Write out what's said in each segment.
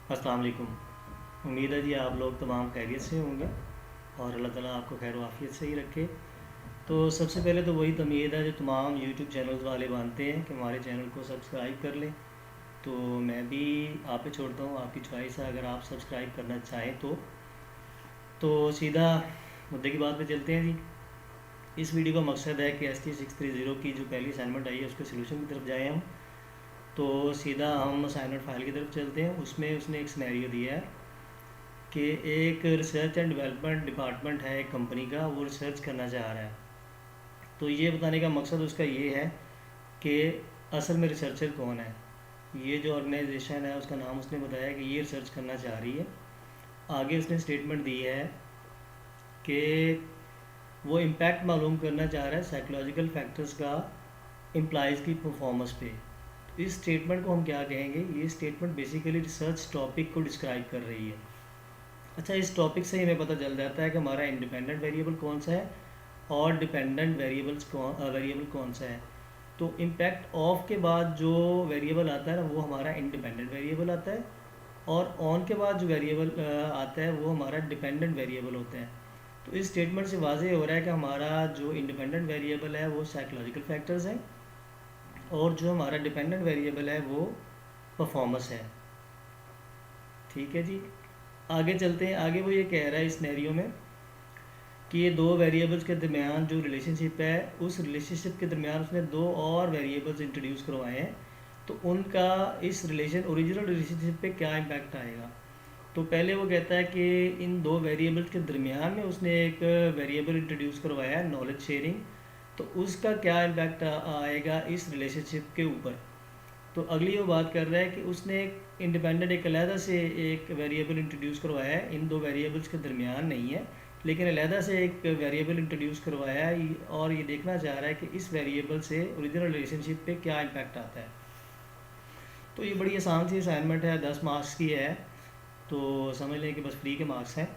अस्सलाम वालेकुम। उम्मीद है जी आप लोग तमाम खैरियत से होंगे और अल्लाह ताला आपको खैर वाफियत से ही रखे। तो सबसे पहले तो वही तमीद है जो तमाम यूट्यूब चैनल्स वाले मानते हैं कि हमारे चैनल को सब्सक्राइब कर लें। तो मैं भी आप पे छोड़ता हूँ, आपकी चॉइस है। अगर आप सब्सक्राइब करना चाहें तो सीधा मुद्दे की बात पे चलते हैं जी। इस वीडियो का मकसद है कि ST630 की जो पहली असाइनमेंट आई है उसके सोल्यूशन की तरफ जाएँ हम। तो सीधा हम असाइनमेंट फाइल की तरफ चलते हैं। उसमें उसने एक सिनेरियो दिया है कि एक रिसर्च एंड डेवलपमेंट डिपार्टमेंट है एक कंपनी का, वो रिसर्च करना चाह रहा है। तो ये बताने का मकसद उसका ये है कि असल में रिसर्चर कौन है। ये जो ऑर्गेनाइजेशन है उसका नाम उसने बताया कि ये रिसर्च करना चाह रही है। आगे उसने स्टेटमेंट दी है कि वो इम्पैक्ट मालूम करना चाह रहा है साइकोलॉजिकल फैक्टर्स का एम्प्लॉयज़ की परफॉर्मेंस पे। तो इस स्टेटमेंट को हम क्या कहेंगे, ये स्टेटमेंट बेसिकली रिसर्च टॉपिक को डिस्क्राइब कर रही है। अच्छा, इस टॉपिक से ही हमें पता चल जाता है कि हमारा इंडिपेंडेंट वेरिएबल कौन सा है और डिपेंडेंट वेरिएबल कौन सा है। तो इम्पैक्ट ऑफ के बाद जो वेरिएबल आता है ना वो हमारा इंडिपेंडेंट वेरिएबल आता है, और ऑन के बाद जो वेरिएबल आता है वो हमारा डिपेंडेंट वेरिएबल होता है। तो इस स्टेटमेंट से वाज़ेह हो रहा है कि हमारा जो इंडिपेंडेंट वेरिएबल है वो साइकोलॉजिकल फैक्टर्स हैं और जो हमारा डिपेंडेंट वेरिएबल है वो परफॉर्मेंस है। ठीक है जी, आगे चलते हैं। आगे वो ये कह रहा है इस सिनेरियो में कि ये दो वेरिएबल्स के दरमियान जो रिलेशनशिप है, उस रिलेशनशिप के दरमियान उसने दो और वेरिएबल्स इंट्रोड्यूस करवाए हैं। तो उनका इस ओरिजिनल रिलेशनशिप पे क्या इम्पैक्ट आएगा। तो पहले वो कहता है कि इन दो वेरिएबल्स के दरमियान में उसने एक वेरिएबल इंट्रोड्यूस करवाया है, नॉलेज शेयरिंग। तो उसका क्या इम्पैक्ट आएगा इस रिलेशनशिप के ऊपर। तो अगली वो बात कर रहा है कि उसने एक इंडिपेंडेंट एक अलहदा से एक वेरिएबल इंट्रोड्यूस करवाया है, इन दो वेरिएबल्स के दरमियान नहीं है लेकिन अलहदा से एक वेरिएबल इंट्रोड्यूस करवाया है, और ये देखना चाह रहा है कि इस वेरिएबल से ओरिजिनल रिलेशनशिप पे क्या इम्पैक्ट आता है। तो ये बड़ी आसान सी असाइनमेंट है, 10 मार्क्स की है, तो समझ लें कि बस फ्री के मार्क्स हैं।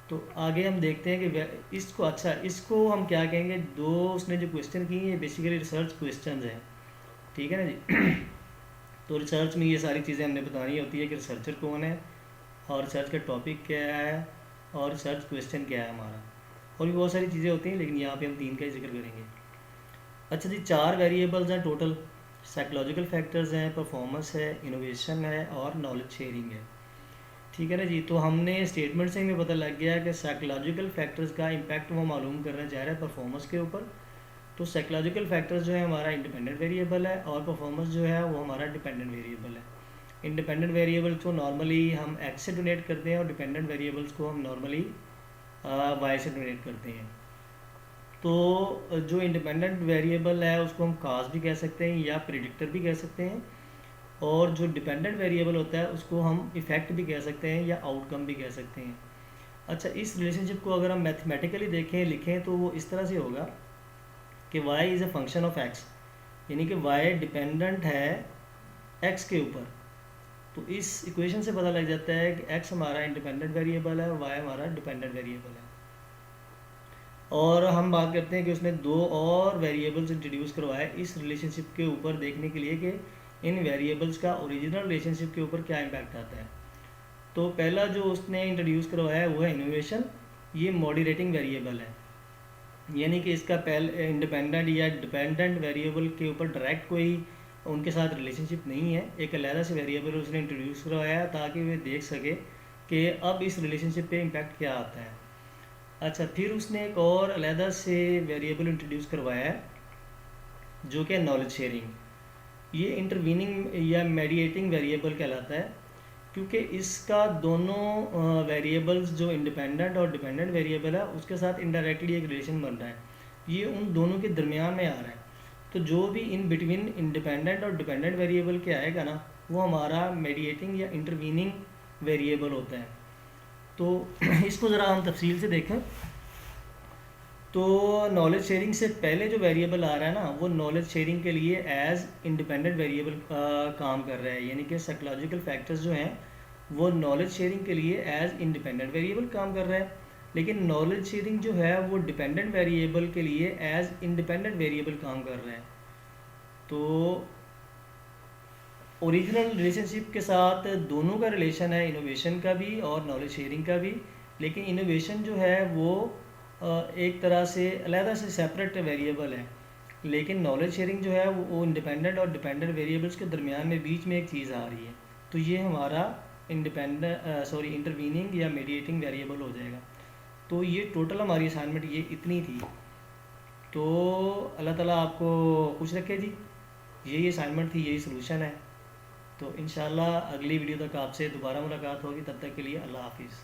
तो आगे हम देखते हैं कि इसको हम क्या कहेंगे। दो उसने जो क्वेश्चन किए हैं ये बेसिकली रिसर्च क्वेश्चन हैं, ठीक है ना जी। तो रिसर्च में ये सारी चीज़ें हमने बतानी होती है कि रिसर्चर कौन है और रिसर्च का टॉपिक क्या है और रिसर्च क्वेश्चन क्या है हमारा, और भी बहुत सारी चीज़ें होती हैं लेकिन यहाँ पे हम 3 का ही जिक्र करेंगे। अच्छा जी, 4 वेरिएबल्स हैं टोटल। साइकोलॉजिकल फैक्टर्स हैं, परफॉर्मेंस है, इनोवेशन है और नॉलेज शेयरिंग है। ठीक है ना जी। तो हमने स्टेटमेंट से हमें पता लग गया कि साइकोलॉजिकल फैक्टर्स का इम्पैक्ट वो मालूम करना चाह रहा है परफॉर्मेंस के ऊपर। तो साइकोलॉजिकल फैक्टर्स जो है हमारा इंडिपेंडेंट वेरिएबल है और परफॉर्मेंस जो है वो हमारा डिपेंडेंट वेरिएबल है। इंडिपेंडेंट वेरिएबल्स को नॉर्मली हम एक्स से डोनेट करते हैं और डिपेंडेंट वेरिएबल्स को हम नॉर्मली वाई से डोनेट करते हैं। तो जो इंडिपेंडेंट वेरिएबल है उसको हम काज भी कह सकते हैं या प्रिडिक्टर भी कह सकते हैं, और जो डिपेंडेंट वेरिएबल होता है उसको हम इफ़ेक्ट भी कह सकते हैं या आउटकम भी कह सकते हैं। अच्छा, इस रिलेशनशिप को अगर हम मैथमेटिकली देखें लिखें तो वो इस तरह से होगा कि y is a function of x, यानी कि y डिपेंडेंट है x के ऊपर। तो इस इक्वेशन से पता लग जाता है कि x हमारा इंडिपेंडेंट वेरिएबल है और y हमारा डिपेंडेंट वेरिएबल है। और हम बात करते हैं कि उसने दो और वेरिएबल्स इंट्रोड्यूस करवाए इस रिलेशनशिप के ऊपर देखने के लिए कि इन वेरिएबल्स का ओरिजिनल रिलेशनशिप के ऊपर क्या इम्पैक्ट आता है। तो पहला जो उसने इंट्रोड्यूस करवाया है वो है इनोवेशन। ये मॉडरेटिंग वेरिएबल है, यानी कि इसका पहले इंडिपेंडेंट या डिपेंडेंट वेरिएबल के ऊपर डायरेक्ट कोई उनके साथ रिलेशनशिप नहीं है। एक अलहदा से वेरिएबल उसने इंट्रोड्यूस करवाया ताकि वे देख सके कि अब इस रिलेशनशिप पे इम्पैक्ट क्या आता है। अच्छा, फिर उसने एक और अलहदा से वेरिएबल इंट्रोड्यूस करवाया है जो कि नॉलेज शेयरिंग। ये इंटरवीनिंग या मेडिएटिंग वेरिएबल कहलाता है, क्योंकि इसका दोनों वेरिएबल्स जो इंडिपेंडेंट और डिपेंडेंट वेरिएबल है उसके साथ इनडायरेक्टली एक रिलेशन बन रहा है। ये उन दोनों के दरमियान में आ रहा है। तो जो भी इन बिटवीन इंडिपेंडेंट और डिपेंडेंट वेरिएबल के आएगा ना वो हमारा मेडिएटिंग या इंटरवीनिंग वेरिएबल होता है। तो इसको ज़रा हम तफसील से देखें। तो नॉलेज शेयरिंग से पहले जो वेरिएबल आ रहा है ना वो नॉलेज शेयरिंग के लिए एज इंडिपेंडेंट वेरिएबल काम कर रहा है, यानी कि साइकोलॉजिकल फैक्टर्स जो हैं वो नॉलेज शेयरिंग के लिए एज इंडिपेंडेंट वेरिएबल काम कर रहा है, लेकिन नॉलेज शेयरिंग जो है वो डिपेंडेंट वेरिएबल के लिए एज इंडिपेंडेंट वेरिएबल काम कर रहा है। तो ओरिजिनल रिलेशनशिप के साथ दोनों का रिलेशन है, इनोवेशन का भी और नॉलेज शेयरिंग का भी। लेकिन इनोवेशन जो है वो एक तरह से अलहदा से सेपरेट वेरिएबल है, लेकिन नॉलेज शेयरिंग जो है वो इंडिपेंडेंट और डिपेंडेंट वेरिएबल्स के दरमियान में बीच में एक चीज़ आ रही है। तो ये हमारा इंटरवीनिंग या मीडिएटिंग वेरिएबल हो जाएगा। तो ये टोटल हमारी असाइनमेंट ये इतनी थी। तो अल्लाह ताला आपको खुश रखे जी। यही असाइनमेंट थी, यही सलूशन है। तो इंशाल्लाह अगली वीडियो तक आपसे दोबारा मुलाकात होगी। तब तक के लिए अल्लाह हाफिज़।